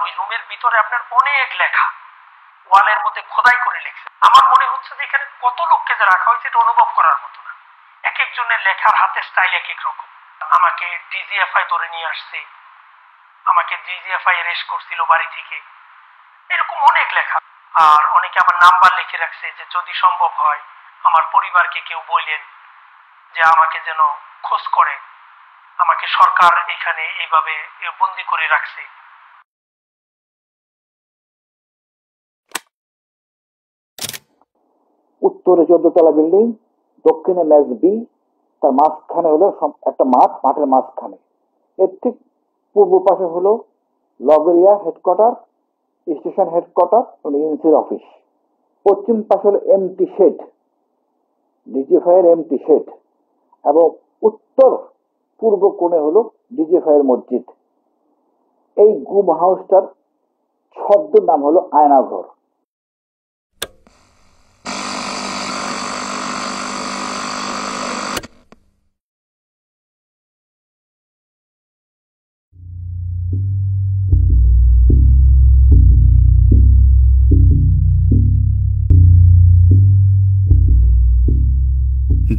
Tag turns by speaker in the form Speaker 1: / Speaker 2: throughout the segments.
Speaker 1: ওই রুমের ভিতরে আপনার অনেক লেখা, ওয়ালের মধ্যে খোদাই করে লিখছে। আমার মনে হচ্ছে যে এখানে কত লোককে যে রাখা হয়েছে এটা অনুভব করার মতো না। এক একজনের লেখার হাতের স্টাইল এক এক রকম। আমাকে ডিজিএফআই ধরে নিয়ে আসছে, আমাকে ডিজিএফআই অ্যারেস্ট করছিল বাড়ি থেকে, এরকম অনেক লেখা। আর অনেকে আবার নাম্বার লিখে রাখছে যে যদি সম্ভব হয় আমার পরিবারকে কেউ বললেন যে আমাকে যেন খোঁজ করে, আমাকে সরকার এখানে এইভাবে বন্দি করে রাখছে।
Speaker 2: উত্তরে 14 তলা বিল্ডিং, দক্ষিণে ম্যাচ বি, তার মাঝখানে হলো একটা মাঠ, মাঠের মাঝখানে। এর ঠিক পূর্ব পাশে হলো লগরিয়া হেডকোয়ার্টার, স্টেশন হেডকোয়ার্টার, এনসির অফিস। পশ্চিম পাশে হলো এমটি শেড, ডিজিএফআই এর এমটি শেড, এবং উত্তর পূর্ব কোণে হলো ডিজিএফআই এর মসজিদ। এই গুম হাউসটার ছদ্ম নাম হলো আয়নাঘর।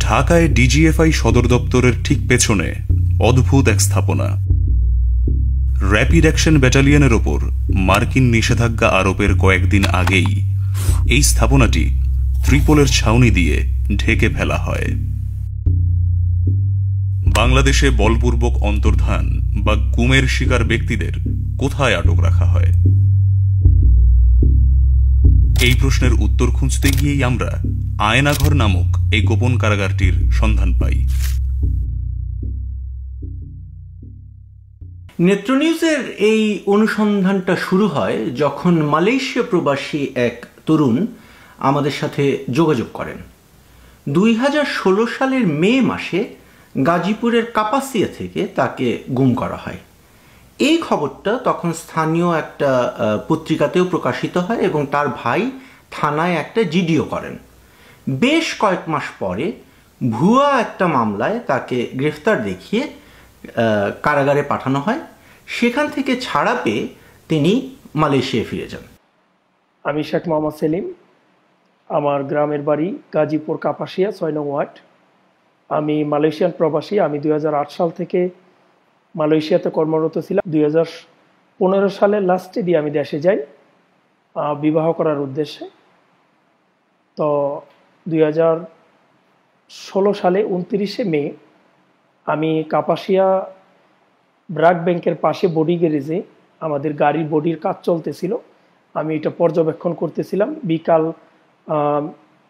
Speaker 3: ঢাকায় ডিজিএফআই সদর দপ্তরের ঠিক পেছনে অদ্ভুত এক স্থাপনা। র্যাপিড অ্যাকশন ব্যাটালিয়নের ওপর মার্কিন নিষেধাজ্ঞা আরোপের কয়েকদিন আগেই এই স্থাপনাটি ত্রিপোলের ছাউনি দিয়ে ঢেকে ফেলা হয়। বাংলাদেশে বলপূর্বক অন্তর্ধান বা গুমের শিকার ব্যক্তিদের কোথায় আটক রাখা হয়? এই প্রশ্নের উত্তর খুঁজতে গিয়েই আমরা আয়নাঘর নামক এই গোপন কারাগারটির সন্ধান পাই।
Speaker 4: নেত্র নিউজের এই অনুসন্ধানটা শুরু হয় যখন মালয়েশিয়া প্রবাসী এক তরুণ আমাদের সাথে যোগাযোগ করেন। 2016 সালের মে মাসে গাজীপুরের কাপাসিয়া থেকে তাকে গুম করা হয়। এই খবরটা তখন স্থানীয় একটা পত্রিকাতেও প্রকাশিত হয় এবং তার ভাই থানায় একটা জিডিও করেন। বেশ কয়েক মাস পরে ভুয়া একটা মামলায় তাকে গ্রেফতার দেখিয়ে কারাগারে পাঠানো হয়। সেখান থেকে ছাড়া পেয়ে তিনি মালয়েশিয়ায় ফিরে যান।
Speaker 1: আমি শেখ মোহাম্মদ সেলিম, আমার গ্রামের বাড়ি গাজীপুর কাপাসিয়া 6 নং ওয়ার্ড। আমি মালয়েশিয়ান প্রবাসী। আমি 2008 সাল থেকে মালয়েশিয়াতে কর্মরত ছিলাম। 2015 সালের লাস্টে দিয়ে আমি দেশে যাই বিবাহ করার উদ্দেশ্যে। তো 2016 সালে 29শে মে আমি কাপাসিয়া ব্রাক ব্যাংকের পাশে বডি গ্যারেজে আমাদের গাড়ির বডির কাজ চলতেছিল। আমি এটা পর্যবেক্ষণ করতেছিলাম বিকাল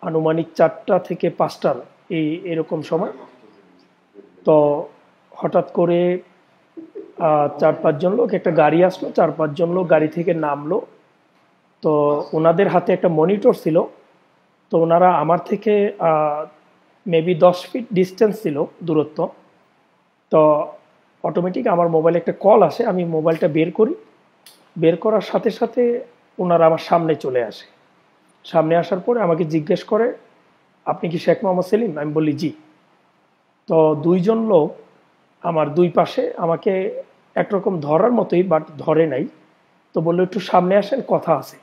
Speaker 1: আনুমানিক 4টা থেকে 5টার এরকম সময়। তো হঠাৎ করে 4-5 জন লোক, একটা গাড়ি আসলো, 4-5 জন লোক গাড়ি থেকে নামলো। তো ওনাদের হাতে একটা মনিটর ছিল। তো ওনারা আমার থেকে মেবি 10 ফিট ডিস্টেন্স ছিল দূরত্ব। তো অটোমেটিক আমার মোবাইলে একটা কল আসে। আমি মোবাইলটা বের করি, বের করার সাথে সাথে ওনারা আমার সামনে চলে আসে। সামনে আসার পরে আমাকে জিজ্ঞেস করে, আপনি কি শেখ মোহাম্মদ সেলিম? আমি বলি জি। তো 2 জন লোক আমার দুই পাশে আমাকে একরকম ধরার মতোই, বাট ধরে নাই। তো বললো একটু সামনে আসেন, কথা আছে।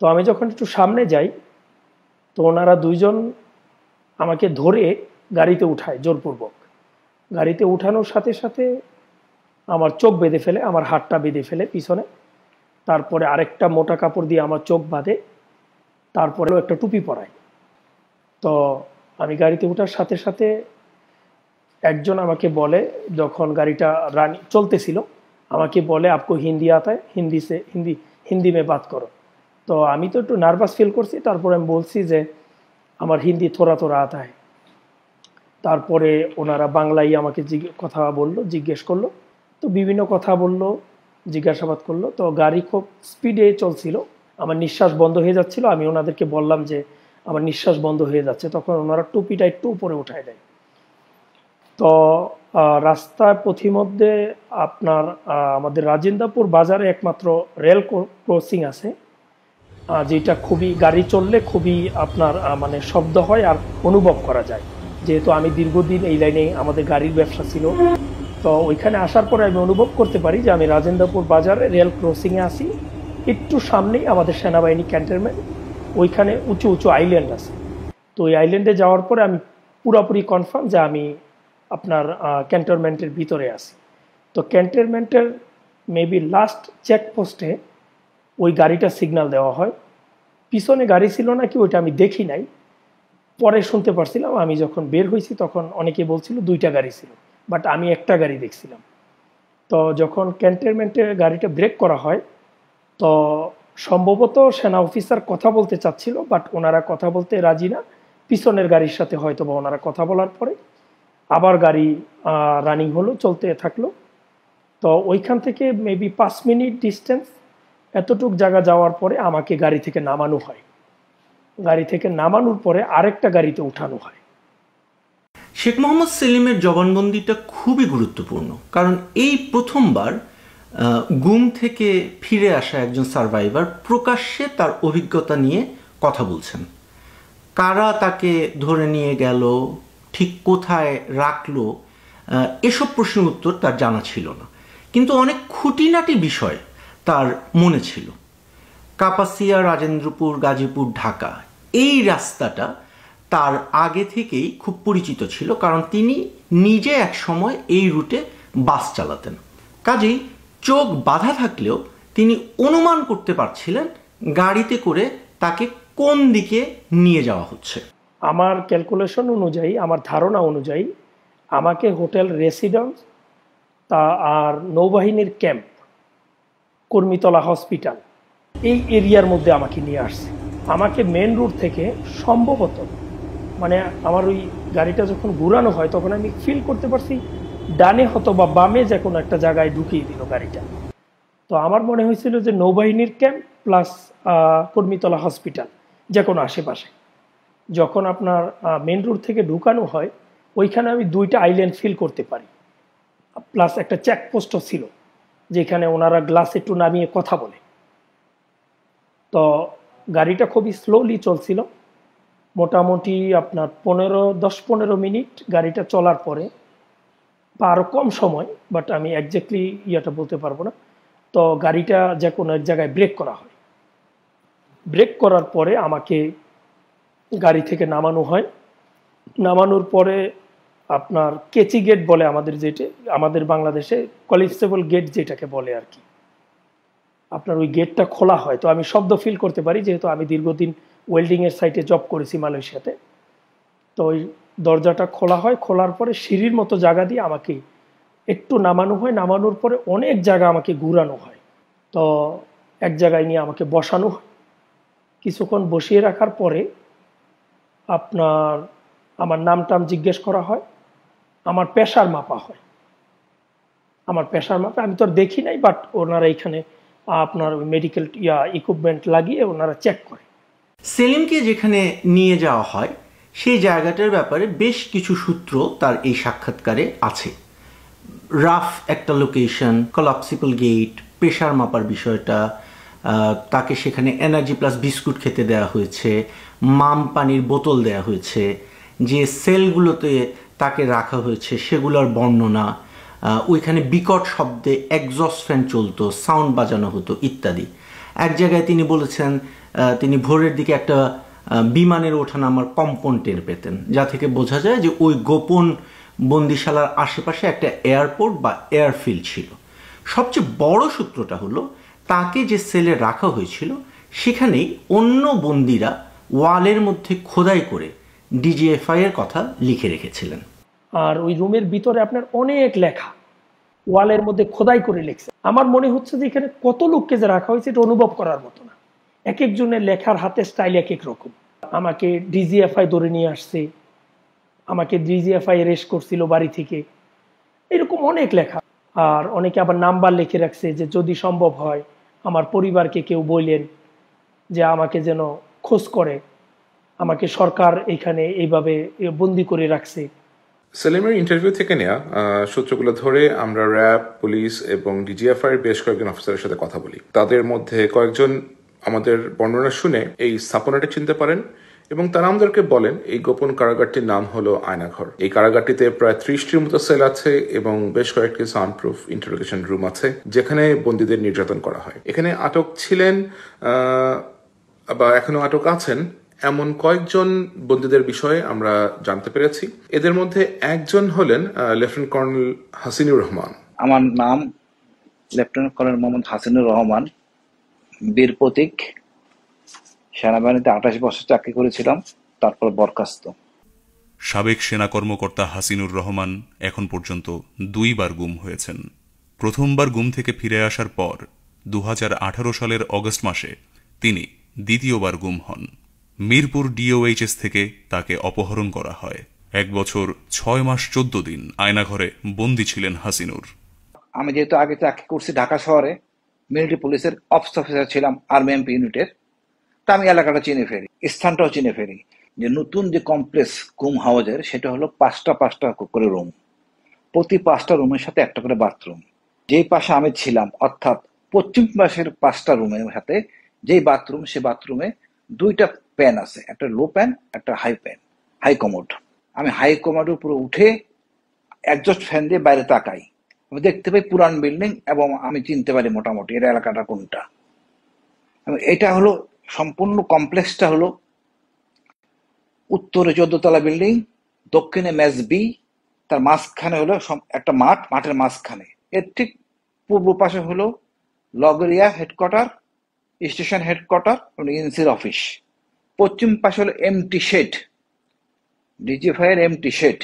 Speaker 1: তো আমি যখন একটু সামনে যাই তো ওনারা 2 জন আমাকে ধরে গাড়িতে উঠায় জোরপূর্বক। গাড়িতে উঠানোর সাথে সাথে আমার চোখ বেঁধে ফেলে, আমার হাতটা বেঁধে ফেলে পিছনে। তারপরে আরেকটা মোটা কাপড় দিয়ে আমার চোখ বাঁধে, তারপরেও একটা টুপি পরায়। তো আমি গাড়িতে ওঠার সাথে সাথে একজন আমাকে বলে, যখন গাড়িটা চলতেছিল, আমাকে বলে আপকো হিন্দি আতা है, হিন্দি মে বাত করো। তো আমি তো একটু নার্ভাস ফিল করছি। তারপরে আমি বলছি যে আমার হিন্দি থোড়া থোড়া আতা है। তারপরে ওনারা বাংলায় আমাকে কথা বললো, জিজ্ঞেস করলো। তো বিভিন্ন কথা বললো, জিজ্ঞাসাবাদ করলো। তো গাড়ি খুব স্পিডে চলছিল, আমার নিঃশ্বাস বন্ধ হয়ে যাচ্ছিল। আমি ওনাদেরকে বললাম যে আমার নিঃশ্বাস বন্ধ হয়ে যাচ্ছে। তখন ওনারা টুপিটা একটু উপরে উঠায় দেয়। তো রাস্তার পথিমধ্যে আপনার আমাদের রাজেন্দ্রপুর বাজারে একমাত্র রেল ক্রসিং আছে, যেটা খুবই গাড়ি চললে খুবই আপনার মানে শব্দ হয় আর অনুভব করা যায়। যেহেতু আমি দীর্ঘদিন এই লাইনে আমাদের গাড়ির ব্যবসা ছিল। তো ওইখানে আসার পরে আমি অনুভব করতে পারি যে আমি রাজেন্দ্রপুর বাজারে রেল ক্রসিংয়ে আসি, একটু সামনেই আমাদের সেনাবাহিনী ক্যান্টনমেন্ট, ওইখানে উঁচু উঁচু আইল্যান্ড আছে। তো ওই আইল্যান্ডে যাওয়ার পরে আমি পুরোপুরি কনফার্ম যে আমি আপনার ক্যান্টনমেন্টের ভিতরে আছি। তো ক্যান্টনমেন্টের মেবি লাস্ট চেকপোস্টে ওই গাড়িটা সিগন্যাল দেওয়া হয়। পিছনে গাড়ি ছিল নাকি ওইটা আমি দেখি নাই, পরে শুনতে পারছিলাম। আমি যখন বের হয়েছি তখন অনেকে বলছিল 2টা গাড়ি ছিল, বাট আমি একটা গাড়ি দেখছিলাম। তো যখন ক্যান্টনমেন্টে গাড়িটা ব্রেক করা হয়, তো সম্ভবত সেনা অফিসার কথা বলতে চাচ্ছিল, বাট ওনারা কথা বলতে রাজি না। পিছনের গাড়ির সাথে হয়তো বা ওনারা কথা বলার পরে আবার গাড়ি রানিং হলো, চলতে থাকলো। তো ওইখান থেকে মেবি 5 মিনিট ডিস্টেন্স, এতটুক জায়গা যাওয়ার পরে আমাকে গাড়ি থেকে নামানো হয়। গাড়ি থেকে নামানোর পরে আরেকটা গাড়িতে উঠানো হয়।
Speaker 4: শেখ মোহাম্মদ সেলিমের জবানবন্দিটা খুবই গুরুত্বপূর্ণ, কারণ এই প্রথমবার গুম থেকে ফিরে আসা একজন সার্ভাইভার প্রকাশ্যে তার অভিজ্ঞতা নিয়ে কথা বলছেন। কারা তাকে ধরে নিয়ে গেল, ঠিক কোথায় রাখলো, এসব প্রশ্নের উত্তর তার জানা ছিল না, কিন্তু অনেক খুঁটিনাটি বিষয় তার মনে ছিল। কাপাসিয়া, রাজেন্দ্রপুর, গাজীপুর, ঢাকা, এই রাস্তাটা তার আগে থেকেই খুব পরিচিত ছিল, কারণ তিনি নিজে এক সময় এই রুটে বাস চালাতেন। কাজেই চোখ বাঁধা থাকলেও তিনি অনুমান করতে পারছিলেন গাড়িতে করে তাকে কোন দিকে নিয়ে যাওয়া হচ্ছে।
Speaker 1: আমার ক্যালকুলেশন অনুযায়ী, আমার ধারণা অনুযায়ী আমাকে হোটেল রেসিডেন্স আর নৌবাহিনীর ক্যাম্প, কর্মীতলা হসপিটাল, এই এরিয়ার মধ্যে আমাকে নিয়ে আসছে। আমাকে মেন রুট থেকে সম্ভবত, মানে আমার ওই গাড়িটা যখন ঘুরানো হয় তখন আমি ফিল করতে পারছি ডানে হতো বা বামে যে কোনো একটা জায়গায় ঢুকিয়ে দিল গাড়িটা। তো আমার মনে হয়েছিল যে নৌবাহিনীর ক্যাম্প প্লাস কর্মীতলা হসপিটাল, যে কোনো আশেপাশে। যখন আপনার মেন রুট থেকে ঢুকানো হয়, ওইখানে আমি 2টা আইল্যান্ড ফিল করতে পারি, প্লাস একটা চেকপোস্টও ছিল যেখানে ওনারা গ্লাস একটু নামিয়ে কথা বলে। তো গাড়িটা খুবই স্লোলি চলছিল, মোটামুটি আপনার 10-15 মিনিট গাড়িটা চলার পরে, বা আরও কম সময়, বাট আমি একজ্যাক্টলি ইয়েটা বলতে পারবো না। তো গাড়িটা যে কোনো এক জায়গায় ব্রেক করা হয়। ব্রেক করার পরে আমাকে গাড়ি থেকে নামানো হয়। নামানোর পরে আপনার কেচি গেট বলে আমাদের, যেটা আমাদের বাংলাদেশে কলিপসেবল গেট যেটাকে বলে আর কি, আপনার ওই গেটটা খোলা হয়। তো আমি শব্দ ফিল করতে পারি, যেহেতু আমি দীর্ঘদিন ওয়েল্ডিংয়ের সাইটে জব করেছি মালয়েশিয়াতে। তো ওই দরজাটা খোলা হয়, খোলার পরে সিঁড়ির মতো জায়গা দিয়ে আমাকে একটু নামানো হয়। নামানোর পরে অনেক জায়গা আমাকে ঘুরানো হয়। তো এক জায়গায় নিয়ে আমাকে বসানো হয়। কিছুক্ষণ বসিয়ে রাখার পরে আপনার আমার নাম জিজ্ঞেস করা হয়, আমার প্রেশার মাপা হয়। আমার প্রেশার মাপা আমি তো আর দেখি নাই, বাট ওনারা এখানে আপনার মেডিকেল ইকুইপমেন্ট লাগিয়ে ওনারা চেক করে।
Speaker 4: সেলিমকে যেখানে নিয়ে যাওয়া হয় সেই জায়গাটার ব্যাপারে বেশ কিছু সূত্র তার এই সাক্ষাৎকারে আছে। রাফ একটা লোকেশন, কলাপসিবল গেট, প্রেশার মাপার বিষয়টা, তাকে সেখানে এনার্জি প্লাস বিস্কুট খেতে দেওয়া হয়েছে, মাম পানির বোতল দেওয়া হয়েছে, যে সেলগুলোতে তাকে রাখা হয়েছে সেগুলোর বর্ণনা, ওইখানে বিকট শব্দে এক্সস্ট ফ্যান চলতো, সাউন্ড বাজানো হতো ইত্যাদি। এক জায়গায় তিনি বলেছেন তিনি ভোরের দিকে একটা বিমানের ওঠানামার কম্পন টের পেতেন, যা থেকে বোঝা যায় যে ওই গোপন বন্দিশালার আশেপাশে একটা এয়ারপোর্ট বা এয়ারফিল্ড ছিল। সবচেয়ে বড় সূত্রটা হলো তাকে যে সেলে রাখা হয়েছিল সেখানেই অন্য বন্দিরা ওয়ালের মধ্যে খোদাই করে ডিজিএফআই এর কথা লিখে রেখেছিলেন।
Speaker 1: আর ওই রুমের ভিতরে আপনার অনেক লেখা ওয়ালের মধ্যে খোদাই করে লিখছে। আমার মনে হচ্ছে যে এখানে কত লোককে যে রাখা হয়েছে এটা অনুভব করার মতো না। এক একজনের লেখার হাতের স্টাইল এক এক রকম। আমাকে ডিজিএফআই ধরে নিয়ে আসছে, আমাকে ডিজিএফআই অ্যারেস্ট করছিল বাড়ি থেকে, এরকম অনেক লেখা। আর অনেকে আবার নাম্বার লিখে রাখছে যে যদি সম্ভব হয় আমার পরিবারকে কেউ বললেন যে আমাকে যেন খোঁজ করে, আমাকে সরকার এখানে এইভাবে বন্দি করে রাখছে।
Speaker 5: সেলিমের ইন্টারভিউ থেকে নেওয়া সূত্রগুলো ধরে আমরা র্যাব, পুলিশ এবং ডিজিএফআই বেশ কয়েকজন অফিসারের সাথে কথা বলি। তাদের মধ্যে কয়েকজন আমাদের বর্ণনা শুনে এই স্থাপনাটা চিনতে পারেন এবং তারা আমাদেরকে বলেন এই গোপন কারাগারটির নাম হলো আয়নাঘর। এই কারাগারটিতে প্রায় 30টির মতো সেল আছে এবং বেশ কয়েকটি সাউন্ড প্রুফ ইন্টারোগেশন রুম আছে যেখানে বন্দীদের নির্যাতন করা হয়। এখানে আটক ছিলেন বা এখনো আটক আছেন এমন কয়েকজন বন্দীদের বিষয়ে আমরা জানতে পেরেছি। এদের মধ্যে একজন হলেন লেফটেন্যান্ট কর্নেল হাসিনুর রহমান।
Speaker 2: আমার নাম লেফটেন্যান্ট কর্নেল মোহাম্মদ হাসিনুর রহমান, বীর প্রতীক। সেনাবাহিনীতে 28 বছর চাকরি করেছিলাম, তারপর বরখাস্ত।
Speaker 3: সাবেক সেনা কর্মকর্তা হাসিনুর রহমান এখন পর্যন্ত 2 বার গুম হয়েছেন। প্রথমবার গুম থেকে ফিরে আসার পর 2018 সালের অগস্ট মাসে তিনি দ্বিতীয়বার গুম হন। মিরপুর ডিওএইচএস থেকে তাকে অপহরণ করা হয়। 1 বছর 6 মাস 14 দিন আয়নাঘরে বন্দী ছিলেন হাসিনুর।
Speaker 2: আমি যেহেতু আগে চাকরি করছি ঢাকা শহরে, মিলিটারি পুলিশের অফিস অফিসার ছিলাম আর্মি এমপি ইউনিটের, তা আমি এলাকাটা চিনে ফেলি, স্থানটাও চিনে ফেলি। যে নতুন যে কমপ্লেক্স গুম হাউজের, সেটা হলো 5টা করে রুম, প্রতি 5টা রুমের সাথে একটা করে বাথরুম। যেই পাশে আমি ছিলাম, অর্থাৎ পশ্চিম পাশের 5টা রুমের সাথে যেই বাথরুম, সে বাথরুমে 2টা প্যান আছে, একটা লো প্যান, একটা হাই প্যান, হাই কমোড। আমি হাই কমোডের উপরে উঠে একজস্ট ফ্যান দিয়ে বাইরে তাকাই, আমি দেখতে পাই পুরান বিল্ডিং এবং আমি চিনতে পারি মোটামুটি এর এলাকাটা কোনটা। এটা হলো সম্পূর্ণ কমপ্লেক্সটা হলো উত্তরে 14 তলা বিল্ডিং, দক্ষিণে মেজ বি, তার মাঝখানে হলো একটা মাঠ, মাঠের মাঝখানে। এর ঠিক পূর্ব পাশে হলো লগরিয়া হেডকোয়ার্টার, স্টেশন হেডকোয়ার্টার, ইএনসির অফিস। পশ্চিম পাশে হলো এমটি শেড, ডিজিএফআই এর এমটি শেড,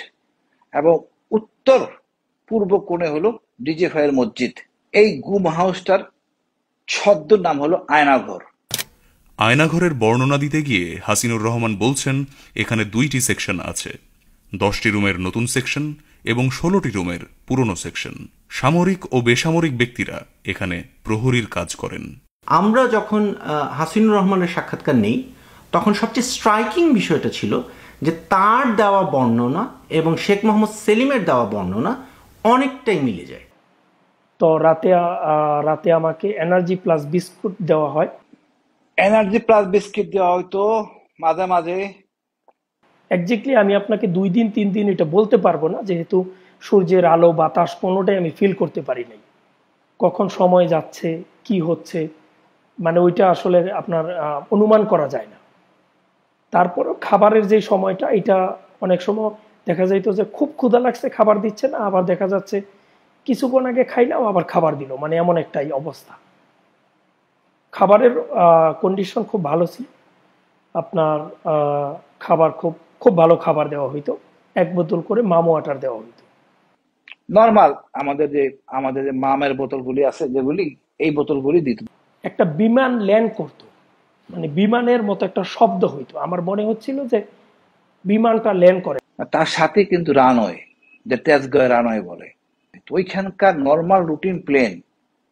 Speaker 2: এবং উত্তর পূর্ব কোণে হলো ডিজিএফআই এর মসজিদ। এই গুম হাউসটার ছদ্ম নাম হলো আয়নাঘর।
Speaker 3: আয়নাঘরের বর্ণনা দিতে গিয়ে হাসিনুর রহমান বলছেন, এখানে 2টি সেকশন আছে, 10টি রুমের নতুন সেকশন এবং 16টি রুমের পুরনো সেকশন। সামরিক ও বেসামরিক ব্যক্তিরা এখানে প্রহরীর কাজ করেন।
Speaker 4: আমরা যখন হাসিনুর রহমানের সাক্ষাৎকার নেই, তখন সবচেয়ে স্ট্রাইকিং বিষয়টা ছিল যে তার দেওয়া বর্ণনা এবং শেখ মোহাম্মদ সেলিমের দেওয়া বর্ণনা অনেকটাই মিলে যায়।
Speaker 1: তো রাতে আমাকে এনার্জি প্লাস বিস্কুট দেওয়া হয়।
Speaker 2: এনার্জি প্লাস বিস্কিট দেওয়া হয়তো মাঝে মাঝে।
Speaker 1: একজ্যাক্টলি আমি আপনাকে 2 দিন 3 দিন এটা বলতে পারবো না, যেহেতু সূর্যের আলো বাতাস কোনোটাই আমি ফিল করতে পারি নাই। কখন সময় যাচ্ছে, কি হচ্ছে, মানে ওইটা আসলে আপনার অনুমান করা যায় না। তারপরও খাবারের যে সময়টা, এটা অনেক সময় দেখা যাইত যে খুব ক্ষুধা লাগছে, খাবার দিচ্ছে না, আবার দেখা যাচ্ছে কিছুক্ষণ আগে খাইলাম আবার খাবার দিল, মানে এমন একটাই অবস্থা। খাবারের কন্ডিশন খুব ভালো ছিল, আপনার খাবার খুব ভালো খাবার দেওয়া হইতো, 1 বোতল করে মাম ওয়াটার দেওয়া হইতো।
Speaker 2: নর্মাল আমাদের যে মামের বোতলগুলি আছে, যেগুলি, এই বোতলগুলি দিত। একটা
Speaker 1: বিমান ল্যান্ড করতো, মানে বিমানের মতো একটা শব্দ হইতো, আমার মনে হচ্ছিল যে বিমানটা ল্যান্ড করে।
Speaker 2: তার সাথে কিন্তু রানওয়ে, যে তেজগাঁও রানওয়ে বলে, ওইখানকার নর্মাল রুটিন প্লেন,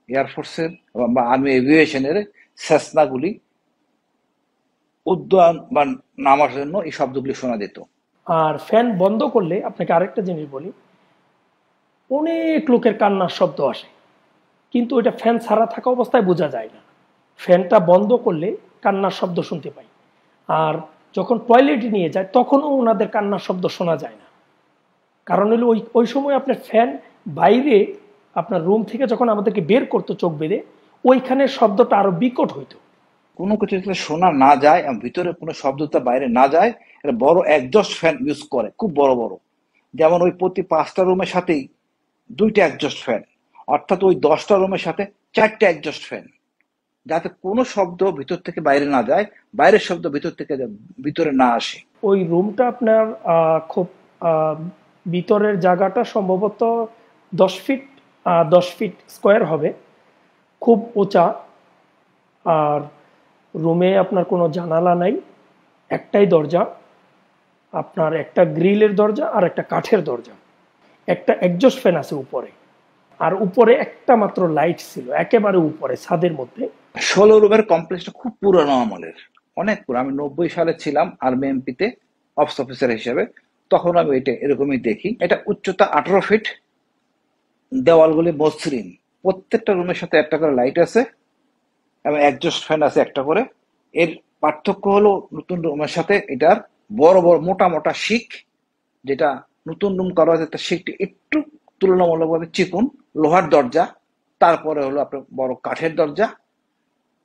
Speaker 2: এয়ারফোর্সের বা আর্মি এভিয়েশনের সেসনাগুলি উদ্যান বা নামার জন্য এই শব্দগুলি শোনা যেত।
Speaker 1: আর ফ্যান বন্ধ করলে, আপনাকে আরেকটা জিনিস বলি, অনেক লোকের কান্নার শব্দ আসে, কিন্তু ওইটা ফ্যান ছাড়া থাকা অবস্থায় বোঝা যায় না। ফ্যানটা বন্ধ করলে কান্নার শব্দ শুনতে পাই। আর যখন টয়লেটে নিয়ে যায় তখনও ওনাদের কান্নার শব্দ শোনা যায় না। কারণ হলো ওই সময় আপনার ফ্যান বাইরে, আপনার রুম থেকে যখন আমাদেরকে বের করতো চোখ বেঁধে, ওইখানে শব্দটা আরো বিকট হইতো।
Speaker 2: কোনো কিছু শোনা না যায়, ভিতরে কোনো শব্দটা বাইরে না যায়, এটা বড় একজস্ট ফ্যান ইউজ করে, খুব বড় বড়। যেমন ওই প্রতি 5টা রুমের সাথেই 2টা একজস্ট ফ্যান, অর্থাৎ ওই 10টা রুমের সাথে 4টা একজস্ট ফ্যান, যাতে কোনো শব্দ ভিতর থেকে বাইরে না যায়, বাইরের শব্দ ভিতর থেকে ভিতরে না আসে।
Speaker 1: ওই রুমটা আপনার খুব ভিতরের জায়গাটা সম্ভবত 10 ফিট স্কোয়ার হবে, খুব উঁচা। আর রুমে আপনার কোনো জানালা নাই, একটাই দরজা, আপনার একটা গ্রিলের দরজা আর একটা কাঠের দরজা, একটা এক্সজস্ট ফ্যান আছে উপরে, আর উপরে একটা মাত্র লাইট ছিল একেবারে উপরে ছাদের মধ্যে।
Speaker 2: 16 রুমের কমপ্লেক্সটা খুব পুরানো আমলের, অনেক পুরো। আমি 90 সালে ছিলাম আর্মি এমপিতে অফিস অফিসার হিসেবে, তখন আমি এটা এরকমই দেখি। এটা উচ্চতা 18 ফিট, দেওয়ালগুলি মসৃণ, প্রত্যেকটা রুমের সাথে একটা করে লাইট আছে এবং একজস্ট ফ্যান আছে একটা করে। এর পার্থক্য হলো নতুন রুমের সাথে এটার বড় বড় মোটা মোটা শিক, যেটা নতুন রুম করা হয়েছে তার শিকটি একটু তুলনামূলকভাবে চিকন, লোহার দরজা, তারপরে হলো আপনার বড় কাঠের দরজা,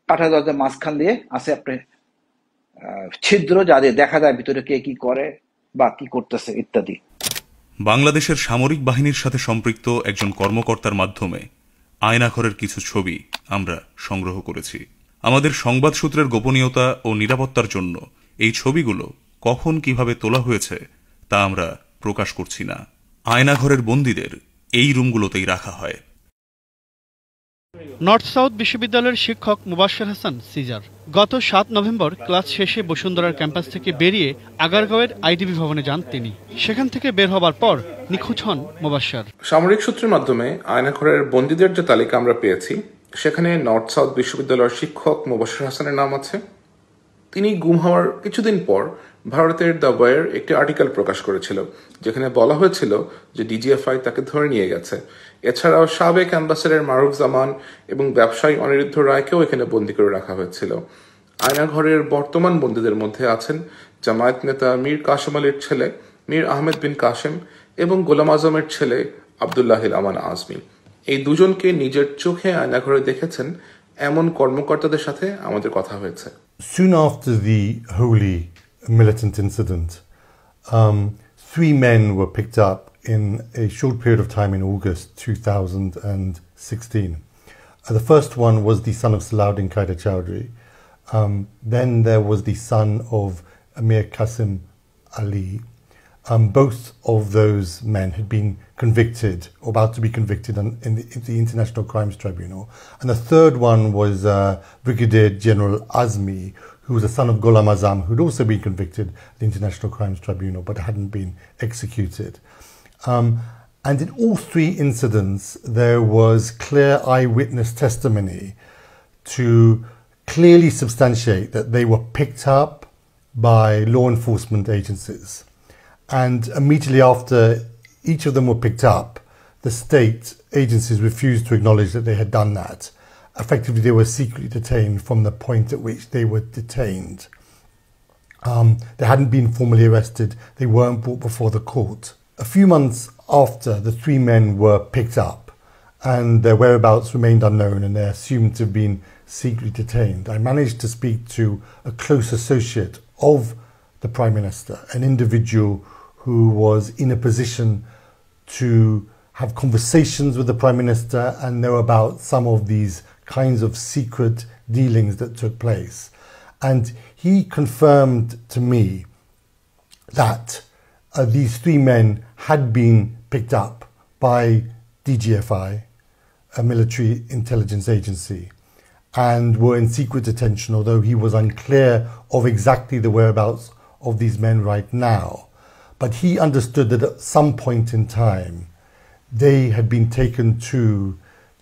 Speaker 2: কাঠের দরজার মাঝখান দিয়ে আছে আপনার ছিদ্র, যা দিয়ে দেখা যায় ভিতরে কে কি করে বা কি করতেছে ইত্যাদি।
Speaker 3: বাংলাদেশের সামরিক বাহিনীর সাথে সম্পৃক্ত একজন কর্মকর্তার মাধ্যমে আয়নাঘরের কিছু ছবি আমরা সংগ্রহ করেছি। আমাদের সংবাদ সূত্রের গোপনীয়তা ও নিরাপত্তার জন্য এই ছবিগুলো কখন কিভাবে তোলা হয়েছে তা আমরা প্রকাশ করছি না। আয়নাঘরের বন্দীদের এই রুমগুলোতেই রাখা হয়।
Speaker 6: নর্থ সাউথ বিশ্ববিদ্যালয়ের শিক্ষক মুবাশশির হাসান সিজার গত 7 নভেম্বর ক্লাস শেষে বসুন্ধরার ক্যাম্পাস থেকে বেরিয়ে আগারগাঁওয়ের আইডিবি ভবনে যান তিনি। সেখান থেকে বের হবার পর নিখোঁজ হন মুবাশশির।
Speaker 5: সামরিক সূত্রের মাধ্যমে আয়নাঘরের বন্দীদের যে তালিকা আমরা পেয়েছি সেখানে নর্থ সাউথ বিশ্ববিদ্যালয়ের শিক্ষক মুবাশশির হাসানের নাম আছে। তিনি গুম হওয়ার কিছুদিন পর ভারতের দ্য ওয়ার একটি আর্টিকেল প্রকাশ করেছিল, যেখানে বলা হয়েছিল যে ডিজিএফআই তাকে ধরে নিয়ে গেছে। এছাড়াও সাবেক অ্যাম্বাসেডর মারুফ জামান এবং ব্যবসায়ী অনিরুদ্ধ রায়কেও এখানে বন্দী করে রাখা হয়েছিল। আয়নাঘরের বর্তমান বন্দীদের মধ্যে আছেন জামায়াত নেতা মীর কাসেম আলীর ছেলে মীর আহমেদ বিন কাসেম এবং গোলাম আজমের ছেলে আবদুল্লাহিল আমান আজমি। এই দুজনকে নিজের চোখে আয়নাঘরে দেখেছেন এমন কর্মকর্তাদের সাথে আমাদের কথা হয়েছে।
Speaker 7: Soon after the Holy militant incident, 3 men were picked up in a short period of time in August 2016. The first one was the son of Salahuddin Qaeda Chowdhury. Then there was the son of Amir Qasim Ali. Both of those men had been convicted, or about to be convicted in the International Crimes Tribunal. And the third one was Brigadier General Azmi, who was the son of Ghulam Azam, who'd also been convicted at the International Crimes Tribunal, but hadn't been executed. And in all 3 incidents, there was clear eyewitness testimony to clearly substantiate that they were picked up by law enforcement agencies. And immediately after each of them were picked up, the state agencies refused to acknowledge that they had done that. Effectively, they were secretly detained from the point at which they were detained. They hadn't been formally arrested. They weren't brought before the court. A few months after the 3 men were picked up and their whereabouts remained unknown and they're assumed to have been secretly detained, I managed to speak to a close associate of the Prime Minister, an individual who was in a position to have conversations with the Prime Minister and know about some of these kinds of secret dealings that took place. And he confirmed to me that these 3 men had been picked up by DGFI, a military intelligence agency, and were in secret detention, although he was unclear of exactly the whereabouts of these men right now. But he understood that at some point in time, they had been taken to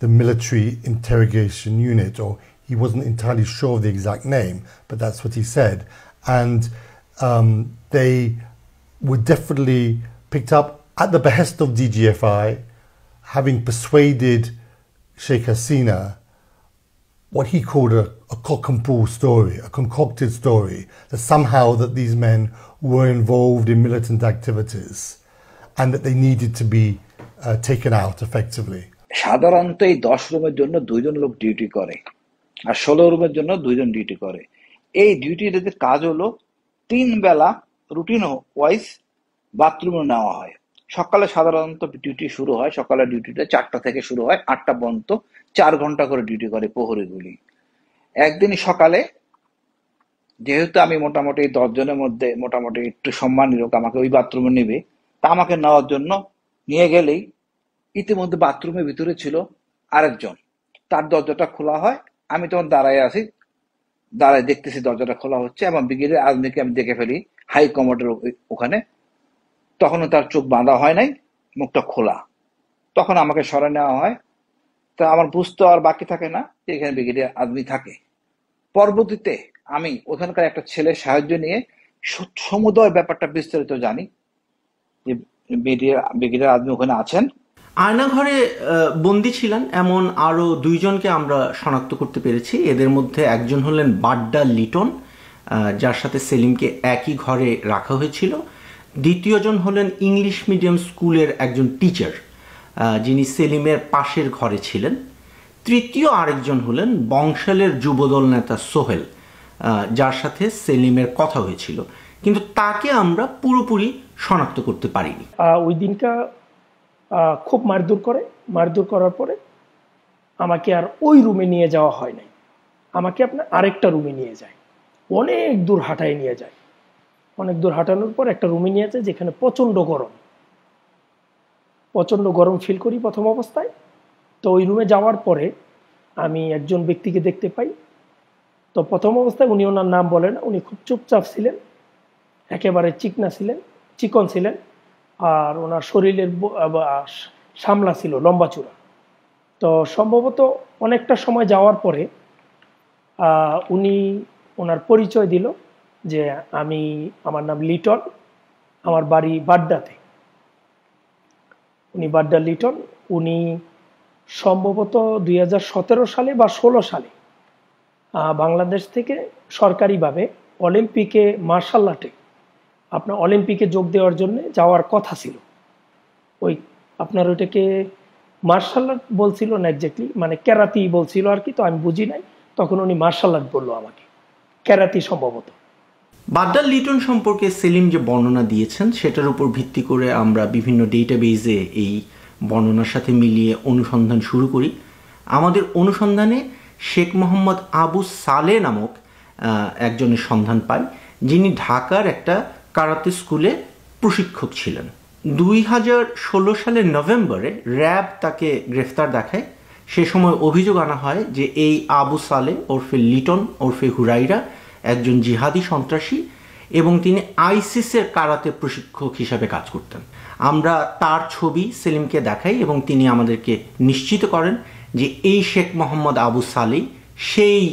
Speaker 7: the military interrogation unit, or he wasn't entirely sure of the exact name, but that's what he said. And they were definitely picked up at the behest of DGFI, having persuaded Sheikh Hasina what he called a cock and bull story, a concocted story, that somehow that these men were involved in militant activities and that they needed to be taken out effectively.
Speaker 2: সাধারণত এই 10 রুমের জন্য 2 জন লোক duty করে আর 16 রুমের জন্য 2 জন duty করে। এই ডিউটির কাজ হলো 3 বেলা রুটিন ওয়াইজ বাথরুমে নেওয়া হয়। সকালে সাধারণত ডিউটি শুরু হয়, সকালে ডিউটিটা 4টা থেকে শুরু হয় 8টা পর্যন্ত, 4 ঘন্টা করে ডিউটি করে প্রহরীগুলি। একদিন সকালে যেহেতু আমি মোটামুটি 10 জনের মধ্যে মোটামুটি একটু সম্মানী লোক, আমাকে ওই বাথরুমে নেবে, তা আমাকে নেওয়ার জন্য নিয়ে গেলেই ইতিমধ্যে বাথরুমের ভিতরে ছিল আরেকজন, তার দরজাটা খোলা হয়। আমি তখন দাঁড়ায় আছি, দাঁড়ায় দেখতেছি দরজাটা খোলা হচ্ছে এবং ব্রিগেডিয়ার আজমিকে আমি দেখে ফেলি হাই কমান্ডের ওখানে। তখনও তার চোখ বাঁধা হয় নাই, মুখটা খোলা। তখন আমাকে সরে নেওয়া হয়। তা আমার বুঝতে আর বাকি থাকে না যে এখানে ব্রিগেডিয়ার আজমি থাকে। পরবর্তীতে আমি ওখানকার একটা ছেলের সাহায্য নিয়ে সমুদয় ব্যাপারটা বিস্তারিত জানি যে ব্রিগেডিয়ার আজমি ওখানে আছেন।
Speaker 4: আয়নাঘরে বন্দী ছিলেন এমন আরও 2 জনকে আমরা শনাক্ত করতে পেরেছি। এদের মধ্যে একজন হলেন বাড্ডা লিটন, যার সাথে সেলিমকে একই ঘরে রাখা হয়েছিল। দ্বিতীয়জন হলেন ইংলিশ মিডিয়াম স্কুলের একজন টিচার, যিনি সেলিমের পাশের ঘরে ছিলেন। তৃতীয় আরেকজন হলেন বংশালের যুবদল নেতা সোহেল, যার সাথে সেলিমের কথা হয়েছিল, কিন্তু তাকে আমরা পুরোপুরি শনাক্ত করতে পারিনি।
Speaker 1: ওই দিনকা খুব মারধর করার পরে আমাকে আর ওই রুমে নিয়ে যাওয়া হয় নাই, আমাকে আপনার আরেকটা রুমে নিয়ে যায়, অনেক দূর হাঁটায় নিয়ে যায়। অনেক দূর হাঁটানোর পর একটা রুমে নিয়ে যায় যেখানে প্রচণ্ড গরম ফিল করি প্রথম অবস্থায়। তো ওই রুমে যাওয়ার পরে আমি একজন ব্যক্তিকে দেখতে পাই। তো প্রথম অবস্থায় উনি ওনার নাম বলেন, উনি খুব চুপচাপ ছিলেন, একেবারে চিকন ছিলেন, আর ওনার শরীরের সামলা ছিল, লম্বা চূড়া। তো সম্ভবত অনেকটা সময় যাওয়ার পরে উনি ওনার পরিচয় দিল যে আমার নাম লিটন, আমার বাড়ি বাড্ডাতে। উনি বাড্ডা লিটন। উনি সম্ভবত 2017 সালে বা 16 সালে বাংলাদেশ থেকে সরকারিভাবে অলিম্পিকে মার্শাল আর্টে অলিম্পিকে যোগ দেওয়ার জন্য যাওয়ার কথা ছিল। আপনার ওইটাকে মার্শাল আর্ট বলছিল না এক্স্যাক্টলি, মানে ক্যারাতি বলছিল আর কি। তো আমি বুঝি নাই, তখন উনি মার্শাল আর্ট বললো আমাকে, ক্যারাতি সম্ভবত।
Speaker 4: বাড্ডা লিটন সম্পর্কে সেলিম যে বর্ণনা দিয়েছেন সেটার উপর ভিত্তি করে আমরা বিভিন্ন ডেটাবেজে এই বর্ণনার সাথে মিলিয়ে অনুসন্ধান শুরু করি। আমাদের অনুসন্ধানে শেখ মোহাম্মদ আবু সালে নামক একজনের সন্ধান পাই, যিনি ঢাকার একটা কারাতে স্কুলে প্রশিক্ষক ছিলেন। 2016 সালের নভেম্বরে র্যাব তাকে গ্রেফতার দেখায়। সে সময় অভিযোগ আনা হয় যে এই আবু সালে ওরফে লিটন ওরফে হুরাইরা একজন জিহাদি সন্ত্রাসী এবং তিনি আইসিসের কারাতে প্রশিক্ষক হিসাবে কাজ করতেন। আমরা তার ছবি সেলিমকে দেখাই এবং তিনি আমাদেরকে নিশ্চিত করেন যে এই শেখ মোহাম্মদ আবু সালেই সেই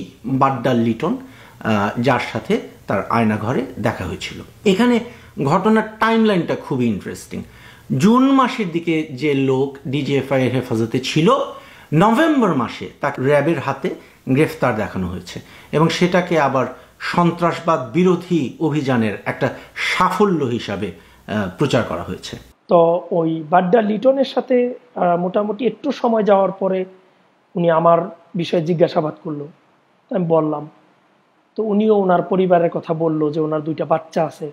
Speaker 4: বাড্ডার লিটন যার সাথে তার আয়নাঘরে দেখা হয়েছিল। এখানে ঘটনার টাইমলাইনটা খুবই ইন্টারেস্টিং। জুন মাসের দিকে যে লোক ডিজিএফআই এর হেফাজতে ছিল, নভেম্বর মাসে তাকে র্যাবের হাতে গ্রেফতার দেখানো হয়েছে এবং সেটাকে আবার সন্ত্রাসবাদ বিরোধী অভিযানের একটা সাফল্য হিসাবে প্রচার করা হয়েছে।
Speaker 1: তো ওই বাড্ডা লিটনের সাথে মোটামুটি একটু সময় যাওয়ার পরে উনি আমার বিষয়ে জিজ্ঞাসাবাদ করলো। আমি বললাম, তো উনিও ওনার পরিবারের কথা বলল যে ওনার 2টা বাচ্চা আছে।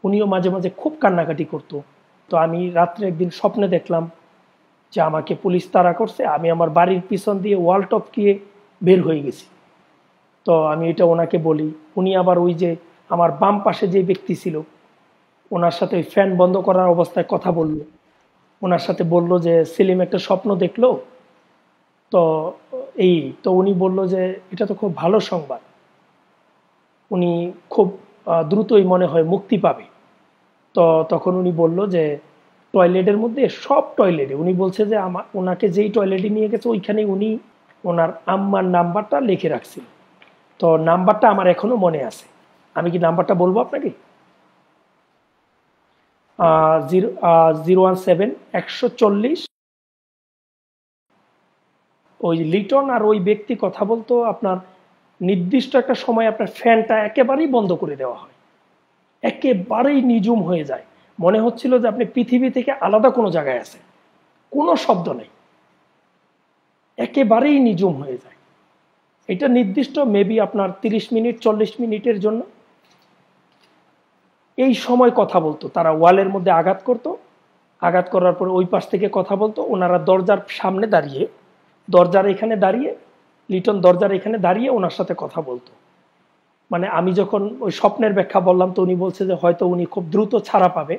Speaker 1: উনিও মাঝে মাঝে খুব কান্নাকাটি করতো। তো আমি রাত্রে একদিন স্বপ্নে দেখলাম যে আমাকে পুলিশ তাড়া করছে, আমি আমার বাড়ির পিছন দিয়ে ওয়াল টপকিয়ে বের হয়ে গেছি। তো আমি এটা ওনাকে বলি। উনি আবার ওই যে আমার বাম পাশে যে ব্যক্তি ছিল ওনার সাথে ওই ফ্যান বন্ধ করার অবস্থায় কথা বলল। ওনার সাথে বলল যে সেলিম একটা স্বপ্ন দেখলো। তো উনি বলল যে এটা তো খুব ভালো সংবাদ, উনি খুব দ্রুতই মনে হয় মুক্তি পাবে। তো তখন উনি বলল যে টয়লেটের মধ্যে সব টয়লেটে, উনি বলছে যে ওনাকে যেই টয়লেটে নিয়ে গেছে ওইখানে উনি ওনার আম্মার নাম্বারটা লিখে রাখছিল। তো নাম্বারটা আমার এখনো মনে আছে। আমি কি নাম্বারটা বলবো আপনাকে? 017-140। ওই লিটন আর ওই ব্যক্তি কথা বলতো, আপনার নির্দিষ্ট একটা সময় আপনার ফ্যানটা একেবারেই বন্ধ করে দেওয়া হয়, একেবারেই নিঝুম হয়ে যায়, মনে হচ্ছিল যে আপনি পৃথিবী থেকে আলাদা কোনো জায়গায় আছেন, কোনো শব্দ নেই, একেবারেই নিঝুম হয়ে যায়। এটা নির্দিষ্ট মেবি আপনার 30 মিনিট 40 মিনিটের জন্য এই সময় কথা বলতো। তারা ওয়ালের মধ্যে আঘাত করতো, আঘাত করার পর ওই পাশ থেকে কথা বলতো। ওনারা দরজার সামনে দাঁড়িয়ে, লিটন দরজার এখানে দাঁড়িয়ে ওনার সাথে কথা বলতো। মানে আমি যখন ওই স্বপ্নের ব্যাখ্যা বললাম তো উনি বলছে যে হয়তো উনি খুব দ্রুত ছাড়া পাবে।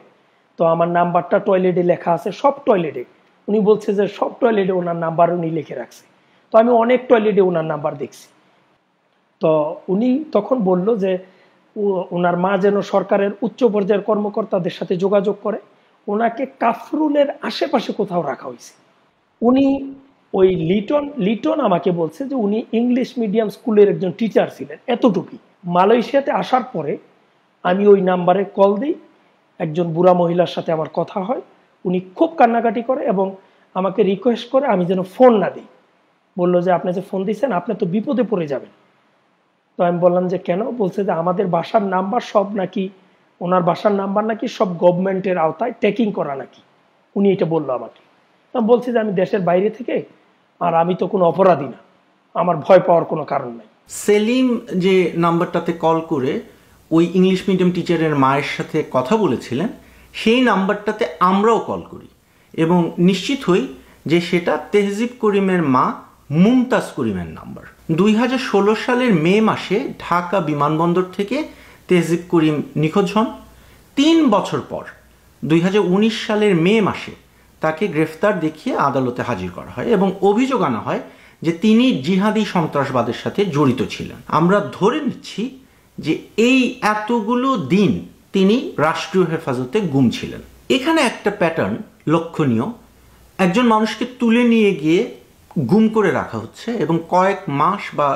Speaker 1: তো আমার নাম্বারটা টয়লেটে লেখা আছে, সব টয়লেটে। উনি বলছে যে সব টয়লেটে ওনার নাম্বার উনি লিখে রাখছে। তো আমি অনেক টয়লেটে ওনার নাম্বার দেখছি। তো উনি তখন বলল যে ওনার মা যেন সরকারের উচ্চ পর্যায়ের কর্মকর্তাদের সাথে যোগাযোগ করে, ওনাকে কাফরুলের আশেপাশে কোথাও রাখা হয়েছে। উনি ওই লিটন আমাকে বলছে যে উনি ইংলিশ মিডিয়াম স্কুলের একজন টিচার ছিলেন, এতটুকুই। মালয়েশিয়াতে আসার পরে আমি ওই নাম্বারে কল দিই, একজন বুড়া মহিলার সাথে আমার কথা হয়। উনি খুব কান্নাকাটি করে এবং আমাকে রিকোয়েস্ট করে আমি যেন ফোন না দিই। বললো যে আপনি যে ফোন দিচ্ছেন আপনি তো বিপদে পড়ে যাবেন। তো আমি বললাম যে কেন? বলছে যে আমাদের বাসার নাম্বার সব নাকি, ওনার বাসার নাম্বার নাকি সব গভর্নমেন্টের আওতায় ট্যাকিং করা নাকি, উনি এটা বললো আমাকে। আমি বলছি যে আমি দেশের বাইরে থেকে, আর আমি তো কোনো অপরাধী না, আমার ভয় পাওয়ার কোনো কারণ নাই।
Speaker 4: সেলিম যে নাম্বারটাতে কল করে ওই ইংলিশ মিডিয়াম টিচারের মায়ের সাথে কথা বলেছিলেন, সেই নাম্বারটাতে আমরাও কল করি এবং নিশ্চিত হই যে সেটা তেহজিব করিমের মা মুমতাজ করিমের নাম্বার। 2016 সালের মে মাসে ঢাকা বিমানবন্দর থেকে তেহজিব করিম নিখোঁজ হন। 3 বছর পর 2019 সালের মে মাসে তাকে গ্রেফতার দেখিয়ে আদালতে হাজির করা হয় এবং অভিযোগ আনা হয় যে তিনি জিহাদি সন্ত্রাসবাদের সাথে জড়িত ছিলেন। আমরা ধরে নিচ্ছি যে এই এতগুলো দিন তিনি রাষ্ট্রীয় হেফাজতে গুম ছিলেন। এখানে একটা প্যাটার্ন লক্ষণীয়, একজন মানুষকে তুলে নিয়ে গিয়ে গুম করে রাখা হচ্ছে এবং কয়েক মাস বা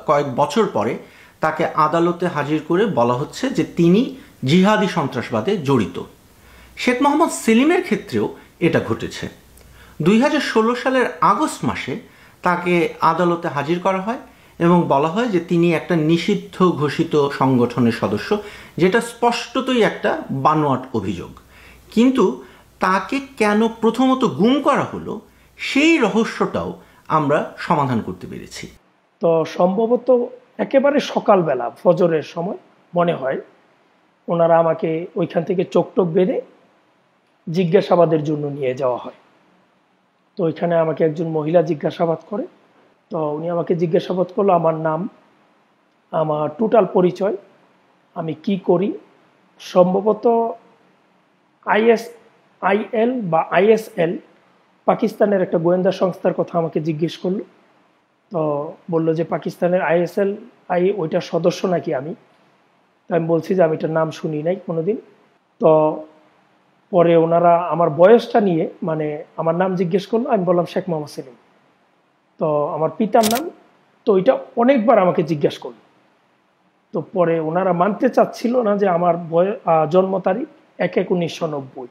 Speaker 4: কয়েক বছর পরে তাকে আদালতে হাজির করে বলা হচ্ছে যে তিনি জিহাদি সন্ত্রাসবাদে জড়িত। শেখ মোহাম্মদ সেলিমের ক্ষেত্রেও এটা ঘটেছে। 2016 সালের আগস্ট মাসে তাকে আদালতে হাজির করা হয় এবং বলা হয় যে তিনি একটা নিষিদ্ধ ঘোষিত সংগঠনের সদস্য, যেটা স্পষ্টতই একটা বানোয়াট অভিযোগ। কিন্তু তাকে কেন প্রথমত গুম করা হলো সেই রহস্যটাও আমরা সমাধান করতে পেরেছি।
Speaker 1: তো সম্ভবত একেবারে সকালবেলা ফজরের সময় মনে হয় ওনারা আমাকে ওইখান থেকে চোখটোক বেঁধে জিজ্ঞাসাবাদের জন্য নিয়ে যাওয়া হয়। তো ওইখানে আমাকে একজন মহিলা জিজ্ঞাসাবাদ করে। তো উনি আমাকে জিজ্ঞাসাবাদ করলো আমার নাম, আমার টোটাল পরিচয়, আমি কি করি, সম্ভবত ISIL বা ISL পাকিস্তানের একটা গোয়েন্দা সংস্থার কথা আমাকে জিজ্ঞেস করলো। তো বললো যে পাকিস্তানের ISL ওইটার সদস্য নাকি আমি। তো আমি বলছি যে আমি এটার নাম শুনি নাই কোনোদিন। তো পরে ওনারা আমার বয়সটা নিয়ে, মানে আমার নাম জিজ্ঞেস করলো, আমি বললাম শেখ মোহাম্মদ সেলিম। তো আমার পিতার নাম, তো ওইটা অনেকবার আমাকে জিজ্ঞেস করলো। তো পরে ওনারা মানতে চাচ্ছিল না যে আমার জন্ম তারিখ 1/1/1990।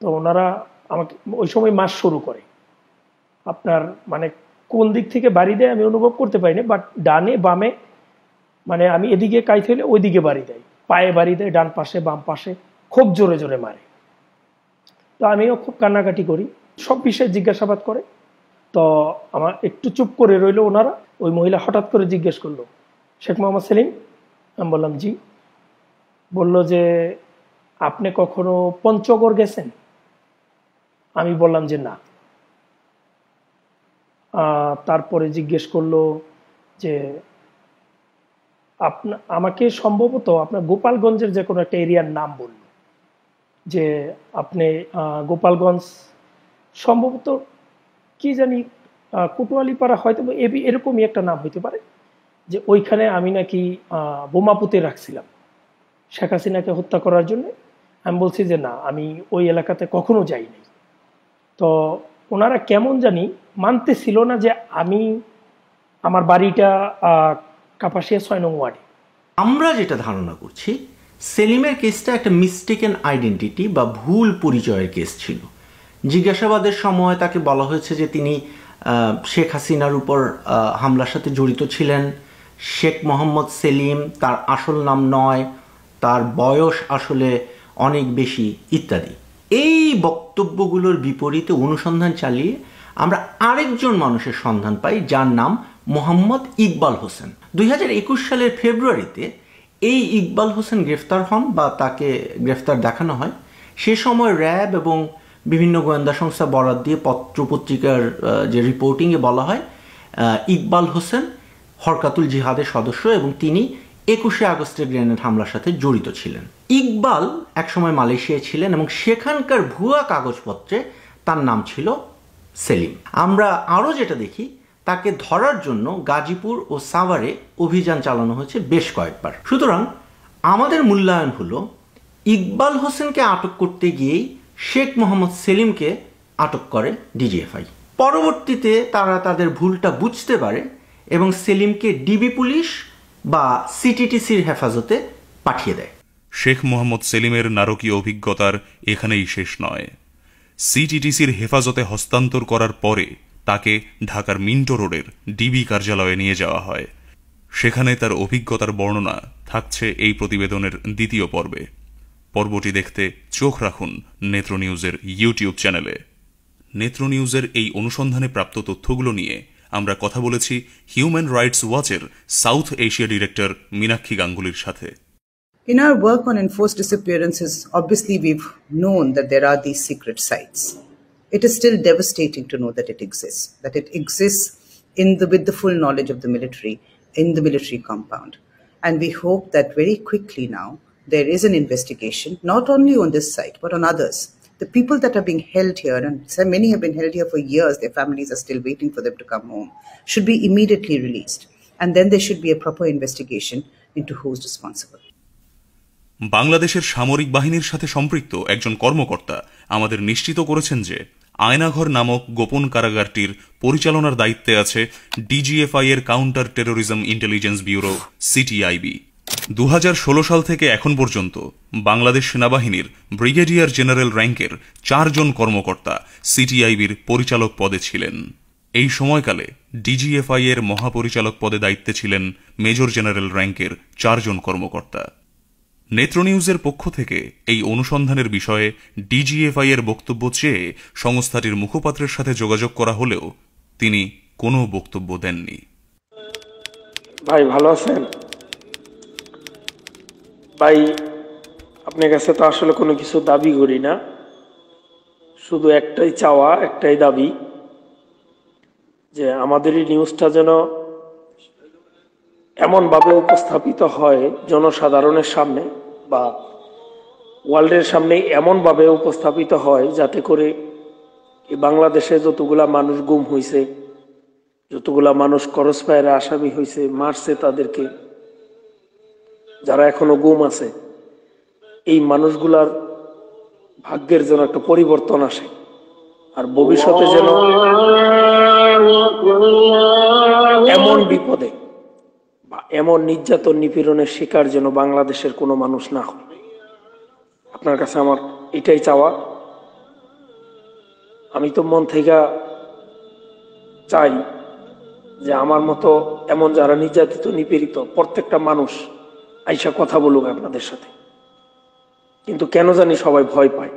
Speaker 1: তো ওনারা আমাকে ওই সময় মাস শুরু করে, আপনার মানে কোন দিক থেকে বাড়ি দেয় আমি অনুভব করতে পারিনি, বাট ডানে বামে, মানে আমি এদিকে কাইতে হলে ওইদিকে বাড়ি দেয়, পায়ে বাড়ি দেয়, ডান পাশে বাম পাশে, খুব জোরে জোরে মারে। তো আমিও খুব কান্নাকাটি করি, সব বিষয়ে জিজ্ঞাসাবাদ করে। তো আমার একটু চুপ করে রইল ওনারা। ওই মহিলা হঠাৎ করে জিজ্ঞেস করলো, শেখ মোহাম্মদ সেলিম? আমি বললাম জি। বলল যে আপনি কখনো পঞ্চগড় গেছেন? আমি বললাম যে না। তারপরে জিজ্ঞেস করলো যে আমাকে সম্ভবত আপনার গোপালগঞ্জের যে কোনো একটা এরিয়ার নাম বলল, যে আপনি গোপালগঞ্জ সম্ভবত কি জানি কোতোয়ালিপাড়া হয়তো এরকমই একটা নাম হইতে পারে, যে ওইখানে আমি নাকি বোমা পুঁতে রাখছিলাম শেখ হাসিনাকে হত্যা করার জন্য। আমি বলছি যে না, আমি ওই এলাকাতে কখনো যাইনি। তো ওনারা কেমন জানি মানতেছিল না যে আমি, আমার বাড়িটা কাপাসিয়া 6 নং ওয়ার্ডে।
Speaker 4: আমরা যেটা ধারণা করছি, সেলিমের কেসটা একটা মিস্টেকেন আইডেন্টিটি বা ভুল পরিচয়ের কেস ছিল। জিজ্ঞাসাবাদের সময় তাকে বলা হয়েছে যে তিনি শেখ হাসিনার উপর হামলার সাথে জড়িত ছিলেন। শেখ মোহাম্মদ সেলিম তার আসল নাম নয়, তার বয়স আসলে অনেক বেশি ইত্যাদি। এই বক্তব্যগুলোর বিপরীতে অনুসন্ধান চালিয়ে আমরা আরেকজন মানুষের সন্ধান পাই যার নাম মোহাম্মদ ইকবাল হোসেন। 2021 সালের ফেব্রুয়ারিতে এই ইকবাল হোসেন গ্রেফতার হন বা তাকে গ্রেফতার দেখানো হয়। সে সময় র্যাব এবং বিভিন্ন গোয়েন্দা সংস্থা বরাত দিয়ে পত্রপত্রিকার যে রিপোর্টিংয়ে বলা হয় ইকবাল হোসেন হরকাতুল জিহাদের সদস্য এবং তিনি 21শে আগস্টের গ্রেনেড হামলার সাথে জড়িত ছিলেন। ইকবাল একসময় মালয়েশিয়ায় ছিলেন এবং সেখানকার ভুয়া কাগজপত্রে তার নাম ছিল সেলিম। আমরা আরও যেটা দেখি, তাকে ধরার জন্য গাজীপুর ও সাভারে অভিযান চালানো হয়েছে বেশ কয়েকবার। সুতরাং আমাদের মূল্যায়ন হলো ইকবাল হোসেনকে আটক করতে গিয়েই শেখ মোহাম্মদ সেলিমকে আটক করে ডিজিএফআই। পরবর্তীতে তারা তাদের ভুলটা বুঝতে পারে এবং সেলিমকে ডিবি পুলিশ বা সিটিটিসির হেফাজতে পাঠিয়ে দেয়।
Speaker 3: শেখ মোহাম্মদ সেলিমের নারকীয় অভিজ্ঞতার এখানেই শেষ নয়। সিটিটিসির হেফাজতে হস্তান্তর করার পরে তাকে ঢাকার মিন্টো রোডের ডিবি কার্যালয়ে নিয়ে যাওয়া হয়। সেখানে তার অভিজ্ঞতার বর্ণনা থাকছে এই প্রতিবেদনের দ্বিতীয় পর্বে। পর্বটি দেখতে চোখ রাখুন নেত্র নিউজের ইউটিউব চ্যানেলে। নেত্র নিউজের এই অনুসন্ধানে প্রাপ্ত তথ্যগুলো নিয়ে আমরা কথা বলেছি হিউম্যান রাইটস ওয়াচের সাউথ এশিয়া ডিরেক্টর মীনাক্ষী গাঙ্গুলির সাথে।
Speaker 8: In our work on enforced disappearances, obviously we've known that there are these secret sites. It is still devastating to know that it exists with the full knowledge of the military in the military compound. And we hope that very quickly now there is an investigation, not only on this site, but on others. The people that are being held here, and so many have been held here for years, their families are still waiting for them to come home, should be immediately released. And then there should be a proper investigation into who's responsible.
Speaker 3: বাংলাদেশের সামরিক বাহিনীর সাথে সম্পৃক্ত একজন কর্মকর্তা আমাদের নিশ্চিত করেছেন যে আয়নাঘর নামক গোপন কারাগারটির পরিচালনার দায়িত্বে আছে ডিজিএফআই এর counter terrorism intelligence bureau CTIB. 2016 সাল থেকে এখন পর্যন্ত বাংলাদেশ সেনাবাহিনীর ব্রিগেডিয়ার জেনারেল র্যাঙ্কের 4 জন কর্মকর্তা সিটিআইবির পরিচালক পদে ছিলেন। এই সময়কালে ডিজিএফআই এর মহাপরিচালক পদে দায়িত্বে ছিলেন মেজর জেনারেল র্যাঙ্কের 4 জন কর্মকর্তা। নেত্র নিউজের পক্ষ থেকে এই অনুসন্ধানের বিষয়ে ডিজিএফআই এর বক্তব্য চেয়ে সংস্থাটির মুখপাত্রের সাথে যোগাযোগ করা হলেও তিনি কোনো বক্তব্য দেননি।
Speaker 1: ভাই ভালো আছেন? ভাই আপনার কাছে তো আসলে কোনো কিছু দাবি করি না, শুধু একটাই চাওয়া, একটাই দাবি, যে আমাদের এই নিউজটা যেন এমনভাবে উপস্থাপিত হয় জনসাধারণের সামনে বা ওয়ার্ল্ডের সামনে, এমনভাবে উপস্থাপিত হয় যাতে করে এই বাংলাদেশে যতগুলা মানুষ গুম হয়েছে, যতগুলা মানুষ ক্রস ফায়ারে আসামি হয়েছে, মারছে তাদেরকে, যারা এখনো গুম আছে, এই মানুষগুলার ভাগ্যের যেন একটা পরিবর্তন আসে, আর ভবিষ্যতে যেন এমন বিপদে বা এমন নির্যাতন নিপীড়নের শিকার যেন বাংলাদেশের কোনো মানুষ না হয়। আপনার কাছে আমার এটাই চাওয়া। আমি তো মন থেকে চাই যে আমার মতো এমন যারা নির্যাতিত নিপীড়িত প্রত্যেকটা মানুষ আইসা কথা বলুক আপনাদের সাথে, কিন্তু কেন জানি সবাই ভয় পায়।